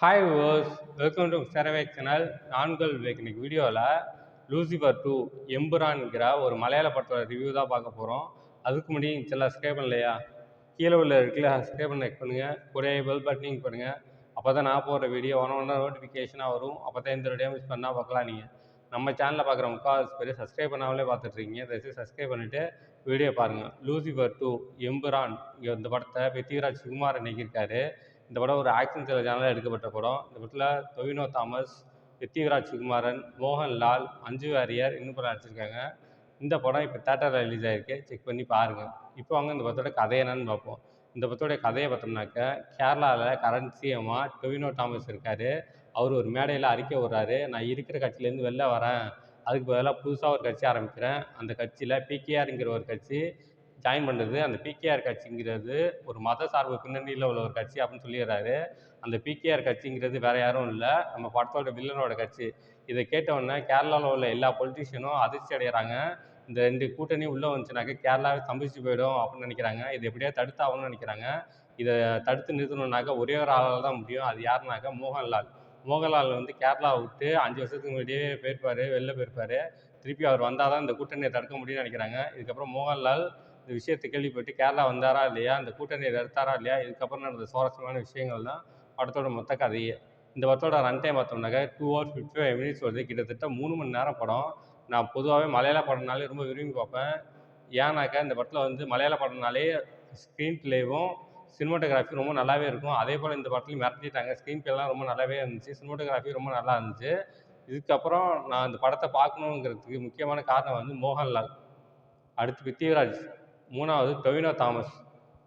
Hi viewers, welcome to செரவேக் channel. நான்கள் இன்னைக்கு வீடியோவில் லூசிஃபர் 2 எம்புரான்ங்கிற ஒரு மலையாள படத்தோட ரிவ்யூ தான் பார்க்க போகிறோம். அதுக்கு முன்னாடி சில சப்ஸ்கிரைப் பண்ணலையா, கீழே உள்ள இருக்குல்ல சப்ஸ்கிரைப் பண்ண பண்ணுங்கள், கூட பெல் பட்டனிங் பண்ணுங்கள். அப்போ தான் நான் போடுற வீடியோ ஒன்று நோட்டிஃபிகேஷனாக வரும். அப்போ தான் எந்த வீடியோ மிஸ் பண்ணால் பார்க்கலாம். நீங்கள் நம்ம சேனலில் பார்க்குற முக்கால்வாசி பேர் சப்ஸ்கிரைப் பண்ணாமலே பார்த்துட்ருக்கீங்க. தயவுசெய்து சப்ஸ்கிரைப் பண்ணிவிட்டு வீடியோ பாருங்கள். லூசிஃபர் 2 எம்புரான் இந்த படத்தை பிருத்திவிராஜ் சுகுமாரன் நடிக்கிருக்காரு. இந்த படம் ஒரு ஆக்ஷன் த்ரில்லர் எடுக்கப்பட்ட படம். இந்த படத்தில் டொவினோ தாமஸ், பிருத்திவிராஜ் சுகுமாரன், மோகன்லால், அஞ்சு வாரியர் இன்னும் படம் நடிச்சிருக்காங்க. இந்த படம் இப்போ தேட்டரில் ரிலீஸ் ஆகிருக்கு, செக் பண்ணி பாருங்கள். இப்போ வாங்க இந்த படத்தோட கதை என்னன்னு பார்ப்போம். இந்த படத்தோடைய கதையை பார்த்தோம்னாக்க, கேரளாவில் கரண்ட் சிஎம்மா டொவினோ தாமஸ் இருக்கார். அவர் ஒரு மேடையில் அறிக்கை விடுறாரு, நான் இருக்கிற கட்சியிலேருந்து வெளில வரேன், அதுக்கு பதிலாக புதுசாக ஒரு கட்சி ஆரம்பிக்கிறேன். அந்த கட்சியில் பிகேஆருங்கிற ஒரு கட்சி ஜாயின் பண்ணுறது. அந்த பிகேஆர் கட்சிங்கிறது ஒரு மத சார்பு பின்னணியில் உள்ள ஒரு கட்சி அப்படின்னு சொல்லிடுறாரு. அந்த பிகேஆர் கட்சிங்கிறது வேறு யாரும் இல்லை, நம்ம படத்தோட வில்லனோட கட்சி. இதை கேட்டவுடனே கேரளாவில் உள்ள எல்லா பொலிட்டீஷியனும் அதிர்ச்சி அடைகிறாங்க. இந்த ரெண்டு கூட்டணி உள்ளே வந்துச்சுனாக்க கேரளாவே ஸ்தம்பிச்சு போயிடும் அப்படின்னு நினைக்கிறாங்க. இதை எப்படியா தடுத்தாகணும்னு நினைக்கிறாங்க. இதை தடுத்து நிறுத்தணுன்னாக்கா ஒரே ஒரு ஆளால் தான் முடியும். அது யாருனாக்கா மோகன்லால். மோகன்லால் கேரளாவை விட்டு 5 வருஷத்துக்கு முன்னாடியே வெளில போயிருப்பார். திருப்பி அவர் வந்தால் தான் இந்த கூட்டணியை தடுக்க முடியும்னு நினைக்கிறாங்க. இதுக்கப்புறம் மோகன்லால் இந்த விஷயத்தை கேள்விப்பட்டு கேரளா வந்தாரா இல்லையா, இந்த கூட்டணியை தடுத்தாரா இல்லையா, இதுக்கப்புறம் நடந்த சுவாரஸ்யமான விஷயங்கள் தான் படத்தோட மொத்த கதையே. இந்த படத்தோட ரன் டைம் பார்த்தோம்னாக்கா 2 hours 55 minutes வருது. கிட்டத்தட்ட 3 மணி நேரம் படம். நான் பொதுவாகவே மலையாள படம்னாலே ரொம்ப விரும்பி பார்ப்பேன். ஏன்னாக்கா இந்த படத்தில் மலையாள படம்னாலே ஸ்க்ரீன் பிளேவும் சினிமாட்டோகிராஃபி ரொம்ப நல்லாவே இருக்கும். அதே போல் இந்த படத்துலையும் மிரட்டிட்டாங்க. ஸ்க்ரீன் பிளேலாம் ரொம்ப நல்லாவே இருந்துச்சு, சினிமாட்டோகிராஃபி ரொம்ப நல்லா இருந்துச்சு. இதுக்கப்புறம் நான் இந்த படத்தை பார்க்கணுங்கிறதுக்கு முக்கியமான காரணம் மோகன்லால், அடுத்து பிருத்திவிராஜ், மூணாவது டொவினோ தாமஸ்.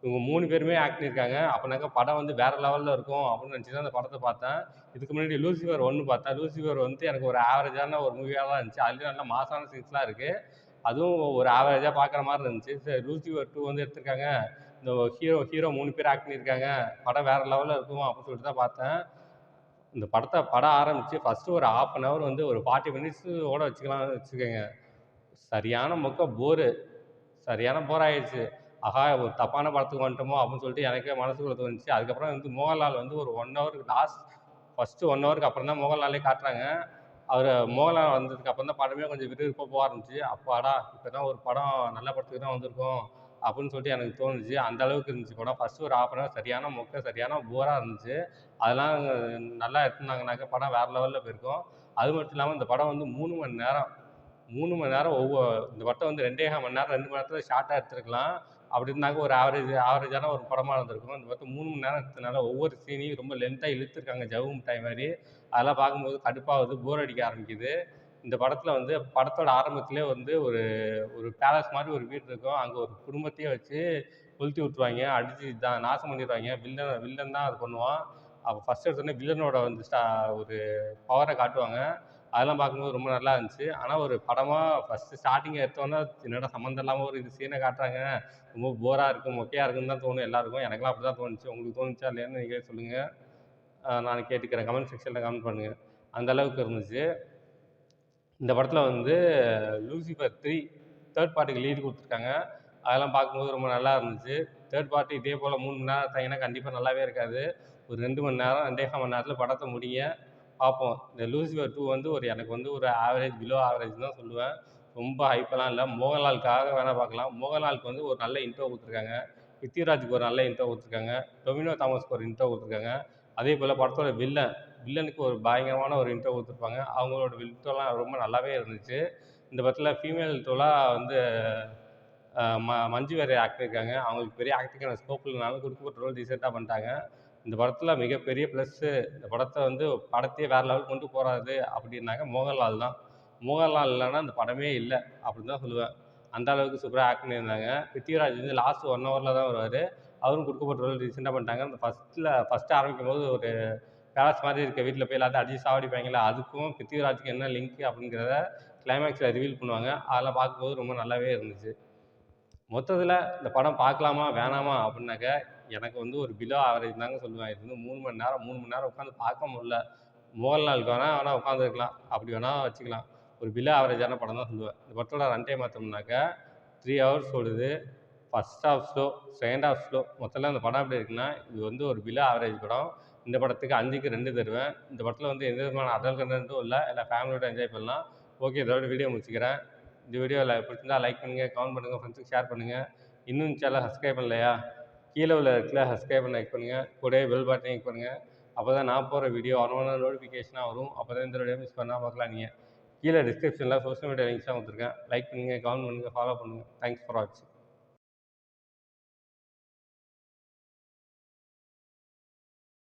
இவங்க 3 பேருமே ஆக்ட் பண்ணியிருக்காங்க. அப்படின்னாக்கா படம் வேறு லெவலில் இருக்கும் அப்படின்னு நினச்சி தான் அந்த படத்தை பார்த்தேன். இதுக்கு முன்னாடி லூசிஃபர் 1 பார்த்தேன். லூசிஃபர் எனக்கு ஒரு ஆவரேஜான ஒரு மூவியாக தான் இருந்துச்சு. அதுலேயும் நல்ல மாசான சீன்ஸ்லாம் இருக்குது. அதுவும் ஒரு ஆவரேஜாக பார்க்குற மாதிரி இருந்துச்சு. சரி, லூசிஃபர் 2 எடுத்திருக்காங்க, இந்த ஹீரோ 3 பேர் ஆக்ட் பண்ணியிருக்காங்க, படம் வேறு லெவலில் இருக்கும் அப்படின்னு சொல்லிட்டு தான் பார்த்தேன். இந்த படம் ஆரம்பித்து ஃபஸ்ட்டு ஒரு 1/2 hour ஒரு 40 minutesோட வச்சுக்கோங்க. சரியான போரு, சரியான போர் ஆயிடுச்சு. ஆஹா, ஒரு தப்பான படத்துக்கு வந்துட்டோமோ அப்படின்னு சொல்லிட்டு எனக்கே மனசுக்குள்ள தோணுச்சு. அதுக்கப்புறம் மோகன்லால் ஒரு 1 ஹவருக்கு ஃபஸ்ட்டு 1 ஹவருக்கு அப்புறம் தான் மோகன்லாலே காட்டுறாங்க. மோகன்லால் வந்ததுக்கு அப்புறம் தான் படமே கொஞ்சம் விறுவிறுப்பாக போக ஆரம்பிச்சு. அப்பாடா, இப்போ தான் ஒரு படம் நல்ல படத்துக்கு தான் வந்திருக்கோம் அப்படின்னு சொல்லிட்டு எனக்கு தோணுச்சு. அந்த அளவுக்கு இருந்துச்சு படம். ஃபஸ்ட்டு ஒரு 1/2 hour சரியான சரியான போராக இருந்துச்சு. அதெல்லாம் நல்லா எடுத்துருந்தாங்கனாக்கா படம் வேறு லெவலில் போயிருக்கும். அது மட்டும் இல்லாமல் இந்த படம் 3 மணி நேரம். 3 மணி நேரம் இந்த படத்தை 2 1/2 மணி நேரம் 2 மணி நேரத்தில் ஷார்ட்டாக எடுத்துருக்கலாம். அப்படி இருந்தாக்க ஒரு ஆவரேஜான ஒரு படமாக இருந்திருக்கும். இந்த படத்தை 3 மணி நேரம் எடுத்ததுனால ஒவ்வொரு சீனையும் ரொம்ப லென்த்தாக இழுத்துருக்காங்க, ஜவு மிட்டாய் மாதிரி. அதெல்லாம் பார்க்கும்போது கடுப்பாகுது, போர் அடிக்க ஆரம்பிக்குது. இந்த படத்தில் படத்தோட ஆரம்பத்திலே ஒரு ஒரு பேலஸ் மாதிரி ஒரு வீடு இருக்கும். அங்கே ஒரு குடும்பத்தையே வச்சு கொளுத்தி விட்ருவாங்க, அடித்து நாசம் பண்ணிடுவாங்க. வில்லன் தான் அது பண்ணுவான். அப்போ ஃபஸ்ட் எடுத்தோடனே வில்லனோட ஒரு பவரை காட்டுவாங்க. அதெல்லாம் பார்க்கும்போது ரொம்ப நல்லா இருந்துச்சு. ஆனால் ஒரு படமாக ஃபஸ்ட்டு ஸ்டார்டிங்கை எடுத்தோன்னே என்னடா சம்மந்தம் இல்லாமல் ஒரு சீனை காட்டுறாங்க, ரொம்ப போராக இருக்கும், மொக்கையாக இருக்குன்னு தான் தோணும் எல்லாருக்கும். எனக்கெல்லாம் அப்படி தான் தோணுச்சு. உங்களுக்கு தோணுச்சா இல்லையான்னு நீங்களே சொல்லுங்கள். நான் கேட்டுக்கிறேன், கமெண்ட் செக்ஷனில் கமெண்ட் பண்ணுங்கள். அந்த அளவுக்கு இருந்துச்சு. இந்த படத்தில் லூசிஃபர் 3 தேர்ட் பார்ட்டிக்கு லீடு கொடுத்துருக்காங்க. அதெல்லாம் பார்க்கும்போது ரொம்ப நல்லா இருந்துச்சு. தேர்ட் பார்ட்டி இதே போல் 3 மணி நேரம் எடுத்தாங்கன்னா கண்டிப்பாக நல்லாவே இருக்காது. ஒரு 2 மணி நேரம் 2 1/2 மணி நேரத்தில் படத்தை முடிங்க, பார்ப்போம். இந்த லூசிஃபர் 2 எனக்கு ஒரு ஆவரேஜ், பிலோ ஆவரேஜ் தான் சொல்லுவேன். ரொம்ப ஹைப்பெல்லாம் இல்லை. மோகன்லாலுக்காக வேணால் பார்க்கலாம். மோகன்லாலுக்கு ஒரு நல்ல இன்ட்ரோ கொடுத்துருக்காங்க, பிருத்திவிராஜுக்கு ஒரு நல்ல இன்ட்ரோ கொடுத்துருக்காங்க, டொவினோ தாமஸ்க்கு ஒரு இன்ட்ரோ கொடுத்துருக்காங்க. அதே போல் படத்தோட வில்லனுக்கு ஒரு பயங்கரமான ஒரு இன்ட்ரோ கொடுத்துருப்பாங்க. அவங்களோட இன்ட்ரோலாம் ரொம்ப நல்லாவே இருந்துச்சு. இந்த படத்தில் ஃபீமேல் இன்ட்ரோலாம் மஞ்சு வாரியர் ஆக்ட் பண்ணியிருக்காங்க. அவங்களுக்கு பெரிய ஆக்டிங்கான ஸ்கோப் இல்லைனாலும் கொடுக்கப்பட்ட ரோல் டீசெண்டாக பண்ணிட்டாங்க. இந்த படத்தில் மிகப்பெரிய ப்ளஸ்ஸு, இந்த படத்தை படத்தையே வேறு லெவல் கொண்டு போகிறது அப்படின்னாக்க மோகன்லால் தான். மோகன்லால் இல்லைன்னா இந்த படமே இல்லை அப்படின்னு தான் சொல்லுவேன். அந்த அளவுக்கு சூப்பராக ஆக்ட் பண்ணியிருந்தாங்க. பிருத்திவிராஜ் லாஸ்ட் 1 hourல தான் வருவார். அவரும் கொடுக்கப்பட்ட ரோல் ரீசெண்டாக பண்ணிட்டாங்க. அந்த ஃபஸ்ட்டு ஆரம்பிக்கும்போது ஒரு பேலஸ் மாதிரி இருக்க வீட்டில் போய் எல்லாத்தையும் அடிச்சு சாவடிப்பாங்களே, அதுக்கும் பிருத்திவிராஜுக்கு என்ன லிங்க் அப்படிங்கிறத கிளைமேக்ஸில் ரிவீல் பண்ணுவாங்க. அதெல்லாம் பார்க்கும்போது ரொம்ப நல்லாவே இருந்துச்சு. மொத்தத்தில் இந்த படம் பார்க்கலாமா வேணாமா அப்படின்னாக்க, எனக்கு ஒரு பிலோ ஆவரேஜ் தாங்க சொல்லுவேன். இது 3 மணி நேரம் 3 மணி நேரம் உட்காந்து பார்க்க முடியல. மோகன்லாலுக்கு வேணா உட்காந்துருக்கலாம், அப்படி வேணா வச்சுக்கலாம். ஒரு பிலோ ஆவரேஜான படம் தான் சொல்லுவேன். இந்த படத்தோட ரன் டைம் பார்த்தோம்னாக்க 3 hours ஓடுது. First half slow, second half slow. மொத்தத்தில் இந்த படம் எப்படி இருக்குன்னா, இது ஒரு பிலோ ஆவரேஜ் படம். இந்த படத்துக்கு 5க்கு 2 தருவேன். இந்த படத்தில் வந்து எந்த விதமான அடல்ட் கன்டென்ட்டும் இல்லை, எல்லாம் ஃபேமிலியோட என்ஜாய் பண்ணலாம். ஓகே, இதோட வீடியோ முடிச்சுக்கிறேன். இந்த வீடியோவில் பிடிச்சிருந்தா லைக் பண்ணுங்கள், கமெண்ட் பண்ணுங்கள், ஃப்ரெண்ட்ஸுக்கு ஷேர் பண்ணுங்கள். இன்னும் சேனலை சப்ஸ்கிரைப் பண்ணலையா? கீழே உள்ள இடத்துல சப்ஸ்கிரைப் பண்ண கிளிக் பண்ணுங்கள். கூடவே பெல் பட்டனை கிளிக் பண்ணுங்கள். அப்போ தான் நான் போகிற வீடியோ ஒன் நோட்டிஃபிகேஷனாக வரும். அப்போ தான் இந்த வீடியோ மிஸ் பண்ணால் பார்க்கலாம் நீங்கள். கீழே டிஸ்கிரிப்ஷனில் சோஷியல் மீடியா லிங்க்ஸாக கொடுத்துருக்கேன். லைக் பண்ணுங்கள், கமெண்ட் பண்ணுங்கள், ஃபாலோ பண்ணுங்கள். தேங்க்ஸ் ஃபார் வாட்சிங்.